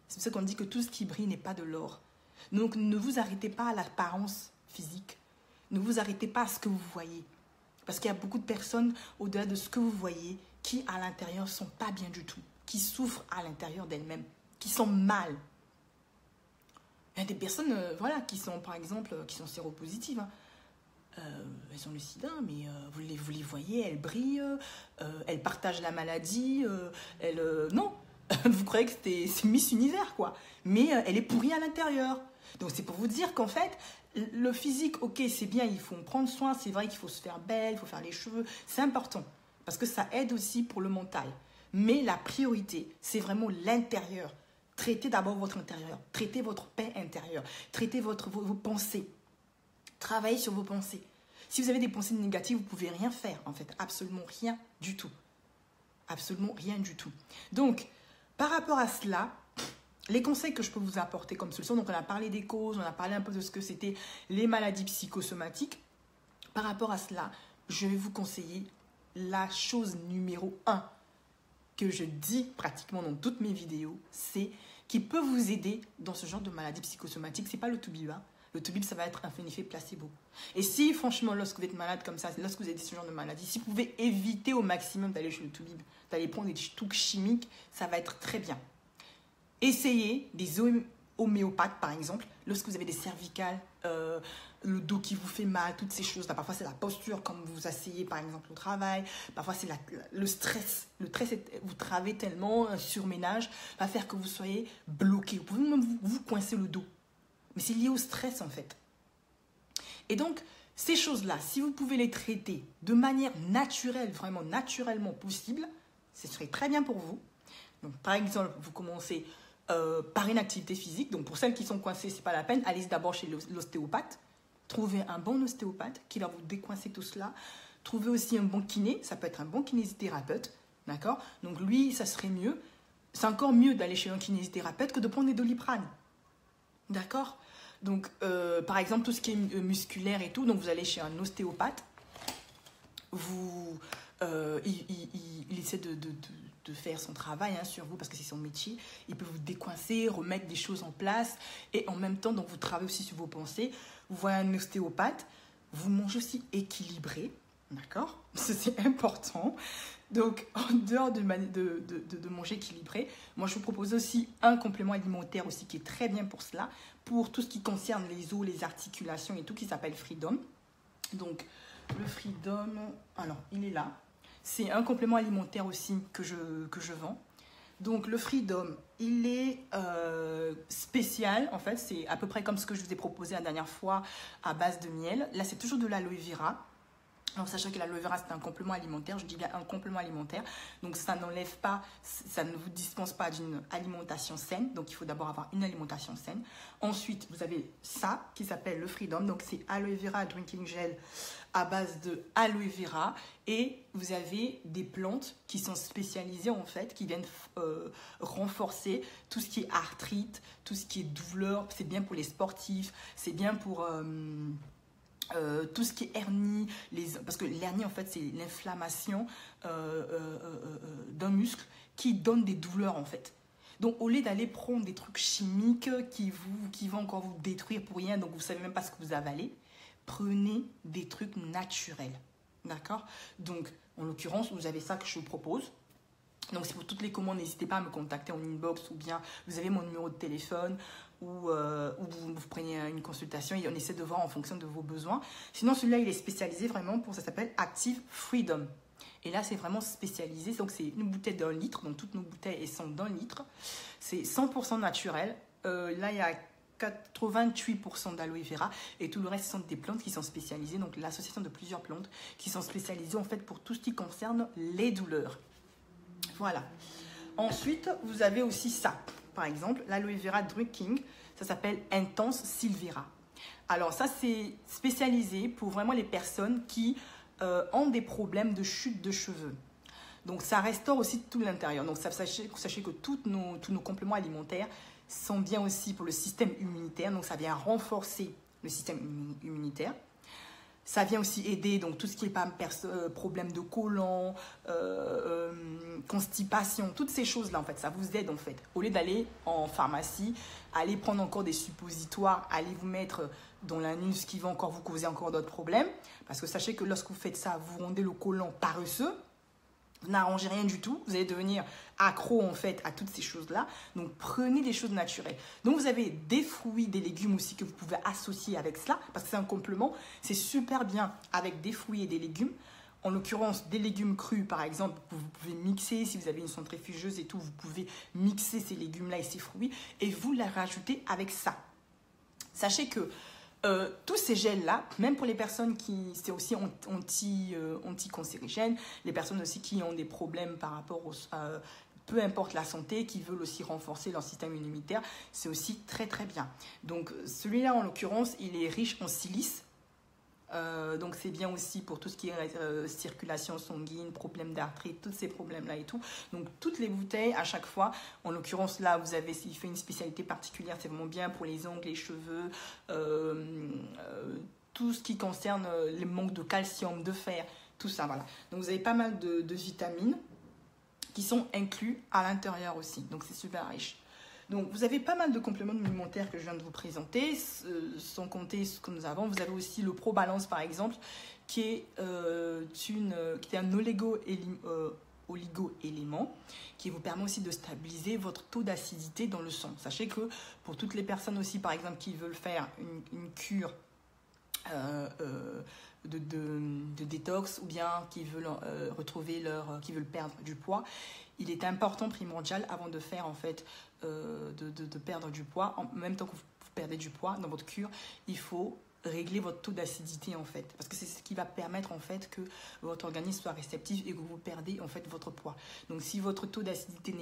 C'est pour ça qu'on dit que tout ce qui brille n'est pas de l'or. Donc, ne vous arrêtez pas à l'apparence physique. Ne vous arrêtez pas à ce que vous voyez. Parce qu'il y a beaucoup de personnes, au-delà de ce que vous voyez, qui, à l'intérieur, ne sont pas bien du tout. Qui souffrent à l'intérieur d'elles-mêmes, qui sont mal. Il y a des personnes, voilà, qui sont, par exemple, qui sont séropositives. Hein. Elles ont le sida, mais vous les voyez, elles brillent, elles partagent la maladie, non, vous croyez que c'est Miss Univers, quoi. Mais elle est pourrie à l'intérieur. Donc c'est pour vous dire qu'en fait, le physique, ok, c'est bien, il faut en prendre soin, c'est vrai qu'il faut se faire belle, il faut faire les cheveux, c'est important. Parce que ça aide aussi pour le mental. Mais la priorité, c'est vraiment l'intérieur. Traitez d'abord votre intérieur, traitez votre paix intérieure, traitez vos pensées. Travaillez sur vos pensées. Si vous avez des pensées négatives, vous ne pouvez rien faire, en fait. Absolument rien du tout. Absolument rien du tout. Donc, par rapport à cela, les conseils que je peux vous apporter comme solution, donc on a parlé des causes, on a parlé un peu de ce que c'était les maladies psychosomatiques. Par rapport à cela, je vais vous conseiller la chose numéro 1 que je dis pratiquement dans toutes mes vidéos, c'est qui peut vous aider dans ce genre de maladie psychosomatique. Ce n'est pas le Toubib. Hein. Le Toubib, ça va être un effet placebo. Et si, franchement, lorsque vous êtes malade comme ça, lorsque vous avez ce genre de maladie, si vous pouvez éviter au maximum d'aller chez le Toubib, d'aller prendre des trucs chimiques, ça va être très bien. Essayez des homéopathes, par exemple, lorsque vous avez des cervicales, le dos qui vous fait mal, toutes ces choses-là. Parfois, c'est la posture, quand vous vous asseyez, par exemple, au travail. Parfois, c'est le stress. Le stress, vous travaillez tellement, un surménage va faire que vous soyez bloqué. Vous pouvez même vous coincer le dos. Mais c'est lié au stress, en fait. Et donc, ces choses-là, si vous pouvez les traiter de manière naturelle, vraiment naturellement possible, ce serait très bien pour vous. Donc, par exemple, vous commencez par une activité physique. Donc, pour celles qui sont coincées, ce n'est pas la peine. Allez d'abord chez l'ostéopathe. Trouvez un bon ostéopathe qui va vous décoincer tout cela. Trouvez aussi un bon kiné. Ça peut être un bon kinésithérapeute. D'accord? Donc, lui, ça serait mieux. C'est encore mieux d'aller chez un kinésithérapeute que de prendre des Doliprane. D'accord? Donc, par exemple, tout ce qui est musculaire et tout, donc vous allez chez un ostéopathe. Il essaie de faire son travail sur vous parce que c'est son métier. Il peut vous décoincer, remettre des choses en place et en même temps, donc vous travaillez aussi sur vos pensées. Vous voyez un ostéopathe, vous mangez aussi équilibré, d'accord? C'est important. Donc, en dehors de manger équilibré, moi, je vous propose aussi un complément alimentaire aussi qui est très bien pour cela, pour tout ce qui concerne les os, les articulations et tout, qui s'appelle Freedom. Donc, le Freedom, alors, il est là. C'est un complément alimentaire aussi que je vends. Donc, le Freedom, il est spécial. En fait, c'est à peu près comme ce que je vous ai proposé la dernière fois à base de miel. Là, c'est toujours de l'aloe vera. Alors, sachez que l'aloe vera, c'est un complément alimentaire. Je dis bien un complément alimentaire. Donc, ça n'enlève pas, ça ne vous dispense pas d'une alimentation saine. Donc, il faut d'abord avoir une alimentation saine. Ensuite, vous avez ça qui s'appelle le Freedom. Donc, c'est aloe vera drinking gel à base de aloe vera. Et vous avez des plantes qui sont spécialisées, en fait, qui viennent renforcer tout ce qui est arthrite, tout ce qui est douleur. C'est bien pour les sportifs. C'est bien pour... tout ce qui est hernie, parce que l'hernie en fait c'est l'inflammation d'un muscle qui donne des douleurs en fait. Donc au lieu d'aller prendre des trucs chimiques qui vont encore vous détruire pour rien, donc vous ne savez même pas ce que vous avalez, prenez des trucs naturels, d'accord? Donc en l'occurrence vous avez ça que je vous propose. Donc c'est pour toutes les commandes, n'hésitez pas à me contacter en inbox ou bien vous avez mon numéro de téléphone ou vous prenez une consultation et on essaie de voir en fonction de vos besoins. Sinon celui-là il est spécialisé vraiment pour, ça s'appelle Active Freedom. Et là c'est vraiment spécialisé, donc c'est une bouteille d'1 litre, donc toutes nos bouteilles elles sont d'1 litre. C'est 100% naturel, là il y a 88% d'aloe vera et tout le reste sont des plantes qui sont spécialisées, donc l'association de plusieurs plantes qui sont spécialisées en fait pour tout ce qui concerne les douleurs. Voilà. Ensuite, vous avez aussi ça. Par exemple, l'aloe vera drinking, ça s'appelle Intense Silvera. Alors ça, c'est spécialisé pour vraiment les personnes qui ont des problèmes de chute de cheveux. Donc ça restaure aussi tout l'intérieur. Donc sachez que tous nos compléments alimentaires sont bien aussi pour le système immunitaire. Donc ça vient renforcer le système immunitaire. Ça vient aussi aider donc tout ce qui est problème de côlon, constipation, toutes ces choses-là en fait, ça vous aide en fait. Au lieu d'aller en pharmacie, aller prendre encore des suppositoires, aller vous mettre dans l'anus qui va encore vous causer encore d'autres problèmes. Parce que sachez que lorsque vous faites ça, vous rendez le côlon paresseux. Vous n'arrangez rien du tout, vous allez devenir accro en fait à toutes ces choses-là. Donc prenez des choses naturelles. Donc vous avez des fruits, des légumes aussi que vous pouvez associer avec cela, parce que c'est un complément. C'est super bien avec des fruits et des légumes. En l'occurrence, des légumes crus par exemple, vous pouvez mixer, si vous avez une centrifugeuse et tout, vous pouvez mixer ces légumes-là et ces fruits et vous les rajoutez avec ça. Sachez que tous ces gels-là, même pour les personnes qui, c'est aussi anti-cancérigène, les personnes aussi qui ont des problèmes par rapport peu importe la santé, qui veulent aussi renforcer leur système immunitaire, c'est aussi très très bien. Donc celui-là en l'occurrence, il est riche en silice. Donc c'est bien aussi pour tout ce qui est circulation sanguine, problèmes d'arthrite, tous ces problèmes-là et tout. Donc toutes les bouteilles, à chaque fois, en l'occurrence là, vous avez, il fait une spécialité particulière, c'est vraiment bien pour les ongles, les cheveux, tout ce qui concerne les manques de calcium, de fer, tout ça, voilà. Donc vous avez pas mal de vitamines qui sont inclus à l'intérieur aussi, donc c'est super riche. Donc, vous avez pas mal de compléments alimentaires que je viens de vous présenter, sans compter ce que nous avons. Vous avez aussi le ProBalance, par exemple, qui est un oligo-élément qui vous permet aussi de stabiliser votre taux d'acidité dans le sang. Sachez que pour toutes les personnes aussi, par exemple, qui veulent faire une cure de détox ou bien qui veulent qui veulent perdre du poids, il est important, primordial, avant de faire en fait de perdre du poids, en même temps que vous perdez du poids dans votre cure, il faut régler votre taux d'acidité en fait, parce que c'est ce qui va permettre en fait que votre organisme soit réceptif et que vous perdez en fait votre poids. Donc si votre taux d'acidité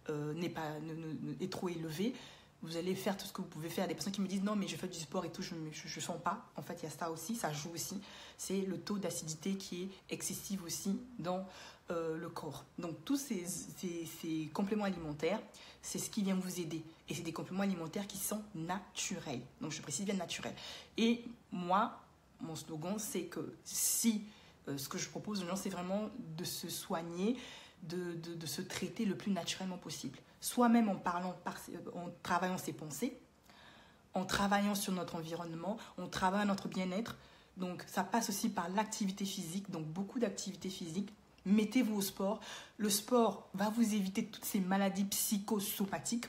est trop élevé, vous allez faire tout ce que vous pouvez faire. Des personnes qui me disent non mais je fais du sport et tout, je ne sens pas. En fait il y a ça aussi, ça joue aussi. C'est le taux d'acidité qui est excessif aussi dans le corps. Donc tous ces compléments alimentaires, c'est ce qui vient vous aider. Et c'est des compléments alimentaires qui sont naturels. Donc je précise bien naturels. Et moi, mon slogan, c'est que si ce que je propose aux gens, c'est vraiment de se soigner, de se traiter le plus naturellement possible. Soi-même en travaillant ses pensées, en travaillant sur notre environnement, en travaillant notre bien-être. Donc ça passe aussi par l'activité physique, donc beaucoup d'activités physiques. Mettez-vous au sport. Le sport va vous éviter toutes ces maladies psychosomatiques.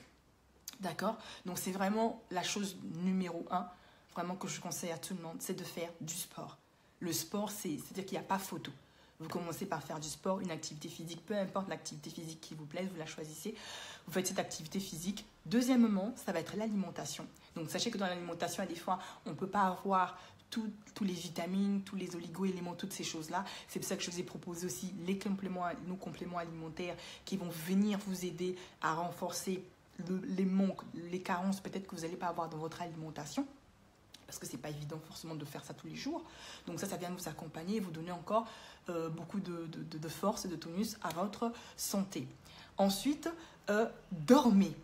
D'accord? Donc c'est vraiment la chose numéro 1, vraiment que je conseille à tout le monde, c'est de faire du sport. Le sport, c'est-à-dire qu'il n'y a pas photo. Vous commencez par faire du sport, une activité physique, peu importe l'activité physique qui vous plaise, vous la choisissez. Vous faites cette activité physique. Deuxièmement, ça va être l'alimentation. Donc sachez que dans l'alimentation, des fois, on ne peut pas avoir tous les vitamines, tous les oligo-éléments, toutes ces choses-là. C'est pour ça que je vous ai proposé aussi nos compléments alimentaires qui vont venir vous aider à renforcer les manques, les carences peut-être que vous n'allez pas avoir dans votre alimentation. Parce que ce n'est pas évident forcément de faire ça tous les jours. Donc ça vient vous accompagner et vous donner encore beaucoup de force et de tonus à votre santé. Ensuite, dormez.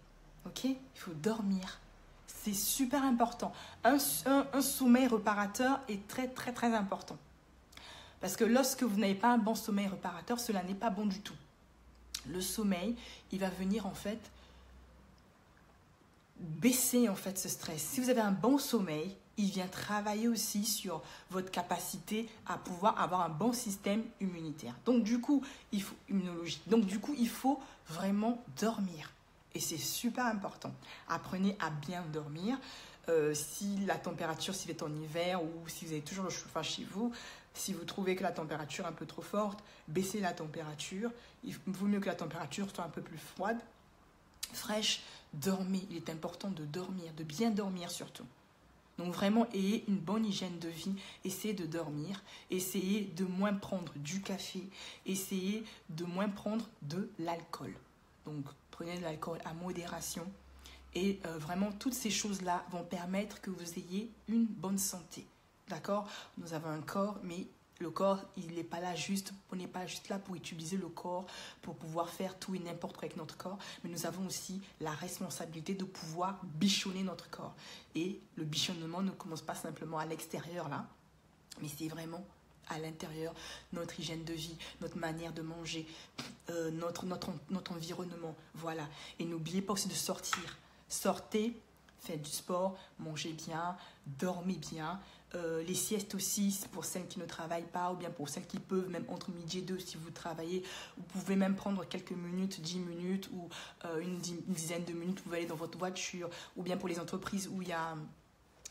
Ok? Il faut dormir. C'est super important. Un sommeil réparateur est très, très, très important. Parce que lorsque vous n'avez pas un bon sommeil réparateur, cela n'est pas bon du tout. Le sommeil, il va venir en fait baisser en fait ce stress. Si vous avez un bon sommeil, il vient travailler aussi sur votre capacité à pouvoir avoir un bon système immunitaire. Donc du coup, il faut vraiment dormir. Et c'est super important. Apprenez à bien dormir. Si la température, si vous êtes en hiver ou si vous avez toujours le chauffage chez vous, si vous trouvez que la température est un peu trop forte, baissez la température. Il vaut mieux que la température soit un peu plus froide, fraîche. Dormez. Il est important de dormir, de bien dormir surtout. Donc vraiment, ayez une bonne hygiène de vie. Essayez de dormir. Essayez de moins prendre du café. Essayez de moins prendre de l'alcool. Donc, prenez de l'alcool à modération. Et vraiment, toutes ces choses-là vont permettre que vous ayez une bonne santé. D'accord? Nous avons un corps, mais le corps, il n'est pas là juste, on n'est pas juste là pour utiliser le corps, pour pouvoir faire tout et n'importe quoi avec notre corps, mais nous avons aussi la responsabilité de pouvoir bichonner notre corps. Et le bichonnement ne commence pas simplement à l'extérieur, là, mais c'est vraiment à l'intérieur, notre hygiène de vie, notre manière de manger, notre environnement, voilà. Et n'oubliez pas aussi de sortir. Sortez, faites du sport, mangez bien, dormez bien, les siestes aussi, pour celles qui ne travaillent pas, ou bien pour celles qui peuvent, même entre midi et 2, si vous travaillez, vous pouvez même prendre quelques minutes, 10 minutes, ou une dizaine de minutes, vous pouvez aller dans votre voiture, ou bien pour les entreprises où il y a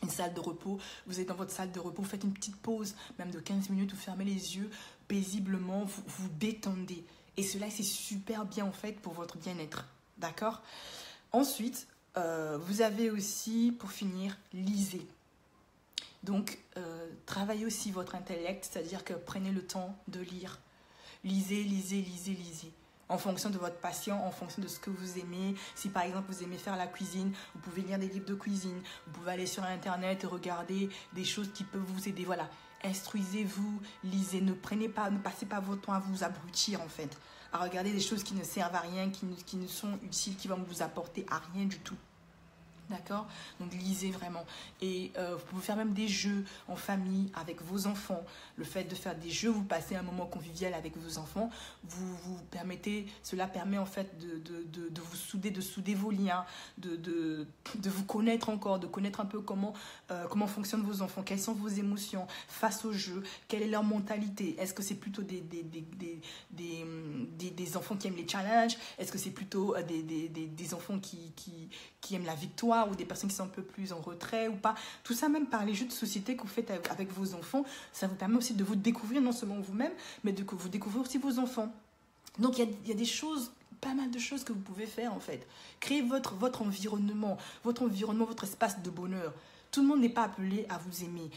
une salle de repos, vous êtes dans votre salle de repos, vous faites une petite pause, même de 15 minutes, vous fermez les yeux paisiblement, vous vous détendez. Et cela, c'est super bien en fait pour votre bien-être. D'accord? Ensuite, vous avez aussi, pour finir, lisez. Donc, travaillez aussi votre intellect, c'est-à-dire que prenez le temps de lire. Lisez, lisez, lisez, lisez. En fonction de votre passion, en fonction de ce que vous aimez. Si par exemple vous aimez faire la cuisine, vous pouvez lire des livres de cuisine. Vous pouvez aller sur Internet et regarder des choses qui peuvent vous aider. Voilà, instruisez-vous, lisez. Ne passez pas votre temps à vous abrutir en fait. À regarder des choses qui ne servent à rien, qui ne sont utiles, qui vont vous apporter à rien du tout. D'accord? Donc lisez vraiment. Et vous pouvez faire même des jeux en famille avec vos enfants. Le fait de faire des jeux, vous passez un moment convivial avec vos enfants, cela permet en fait de vous souder vos liens, de vous connaître encore, de connaître un peu comment fonctionnent vos enfants, quelles sont vos émotions face au jeu, quelle est leur mentalité. Est-ce que c'est plutôt des enfants qui aiment les challenges? Est-ce que c'est plutôt des enfants qui aiment la victoire, ou des personnes qui sont un peu plus en retrait ou pas? Tout ça, même par les jeux de société que vous faites avec vos enfants, ça vous permet aussi de vous découvrir, non seulement vous-même, mais de vous découvrir aussi vos enfants. Donc il y a des choses, pas mal de choses que vous pouvez faire en fait. Créez votre environnement, votre espace de bonheur. Tout le monde n'est pas appelé à vous aimer.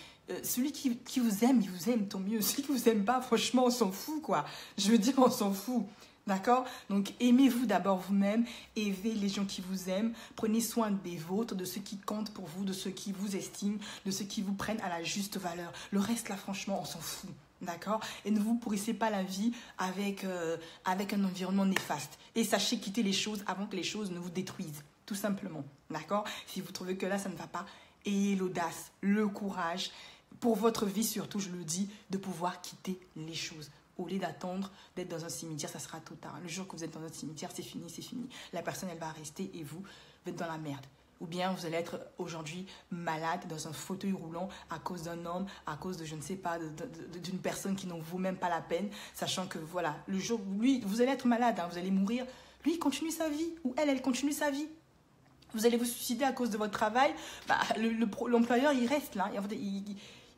Celui qui vous aime, il vous aime, tant mieux. Celui qui vous aime pas, franchement, on s'en fout, quoi. Je veux dire, on s'en fout. D'accord? Donc, aimez-vous d'abord vous-même, aimez les gens qui vous aiment, prenez soin des vôtres, de ceux qui comptent pour vous, de ceux qui vous estiment, de ceux qui vous prennent à la juste valeur. Le reste, là, franchement, on s'en fout. D'accord? Et ne vous pourrissez pas la vie avec un environnement néfaste. Et sachez quitter les choses avant que les choses ne vous détruisent. Tout simplement. D'accord? Si vous trouvez que là, ça ne va pas, ayez l'audace, le courage, pour votre vie surtout, je le dis, de pouvoir quitter les choses. Au lieu d'attendre d'être dans un cimetière, ça sera trop tard. Le jour que vous êtes dans un cimetière, c'est fini, c'est fini. La personne, elle va rester et vous êtes dans la merde. Ou bien vous allez être aujourd'hui malade dans un fauteuil roulant à cause d'un homme, à cause de, je ne sais pas, d'une personne qui n'en vaut même pas la peine, sachant que voilà, le jour où lui, vous allez être malade, hein, vous allez mourir, lui, il continue sa vie, ou elle continue sa vie. Vous allez vous suicider à cause de votre travail, bah, l'employeur, il reste là,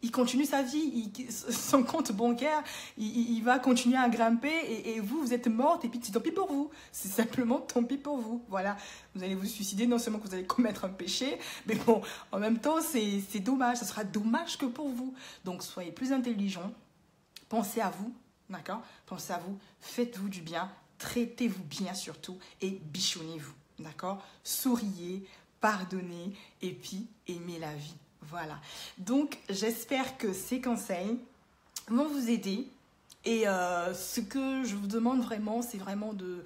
il continue sa vie, son compte bancaire, il va continuer à grimper et vous êtes morte et puis tant pis pour vous. C'est simplement tant pis pour vous. Voilà, vous allez vous suicider, non seulement que vous allez commettre un péché, mais bon, en même temps, c'est dommage, ça sera dommage que pour vous. Donc, soyez plus intelligents, pensez à vous, d'accord? Pensez à vous, faites-vous du bien, traitez-vous bien surtout et bichonnez-vous, d'accord? Souriez, pardonnez et puis aimez la vie. Voilà, donc j'espère que ces conseils vont vous aider et ce que je vous demande vraiment, c'est vraiment de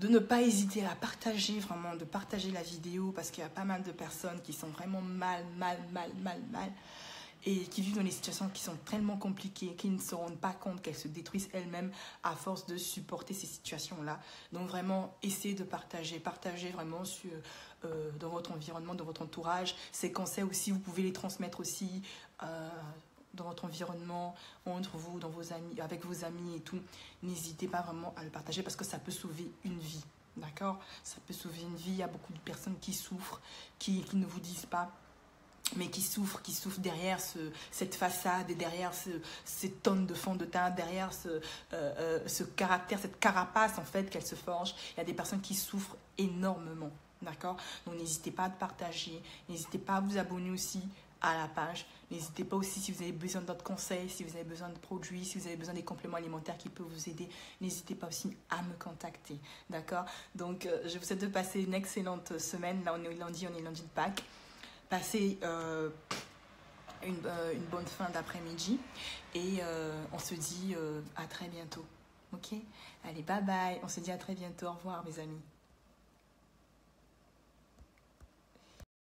ne pas hésiter à partager, vraiment de partager la vidéo parce qu'il y a pas mal de personnes qui sont vraiment mal et qui vivent dans des situations qui sont tellement compliquées, qui ne se rendent pas compte qu'elles se détruisent elles-mêmes à force de supporter ces situations-là. Donc vraiment, essayez de partager vraiment dans votre environnement, dans votre entourage. Ces conseils aussi, vous pouvez les transmettre aussi dans votre environnement, entre vous, dans vos amis, avec vos amis et tout. N'hésitez pas vraiment à le partager parce que ça peut sauver une vie. D'accord? Ça peut sauver une vie. Il y a beaucoup de personnes qui souffrent, qui ne vous disent pas, mais qui souffrent derrière cette façade et derrière ces tonnes de fond de teint, derrière ce caractère, cette carapace en fait qu'elle se forge. Il y a des personnes qui souffrent énormément, d'accord? Donc n'hésitez pas à partager, n'hésitez pas à vous abonner aussi à la page. N'hésitez pas aussi si vous avez besoin d'autres conseils, si vous avez besoin de produits, si vous avez besoin des compléments alimentaires qui peuvent vous aider. N'hésitez pas aussi à me contacter, d'accord? Donc je vous souhaite de passer une excellente semaine. Là on est lundi de Pâques. Passez une bonne fin d'après-midi et on se dit à très bientôt. Ok? Allez, bye bye. On se dit à très bientôt. Au revoir, mes amis.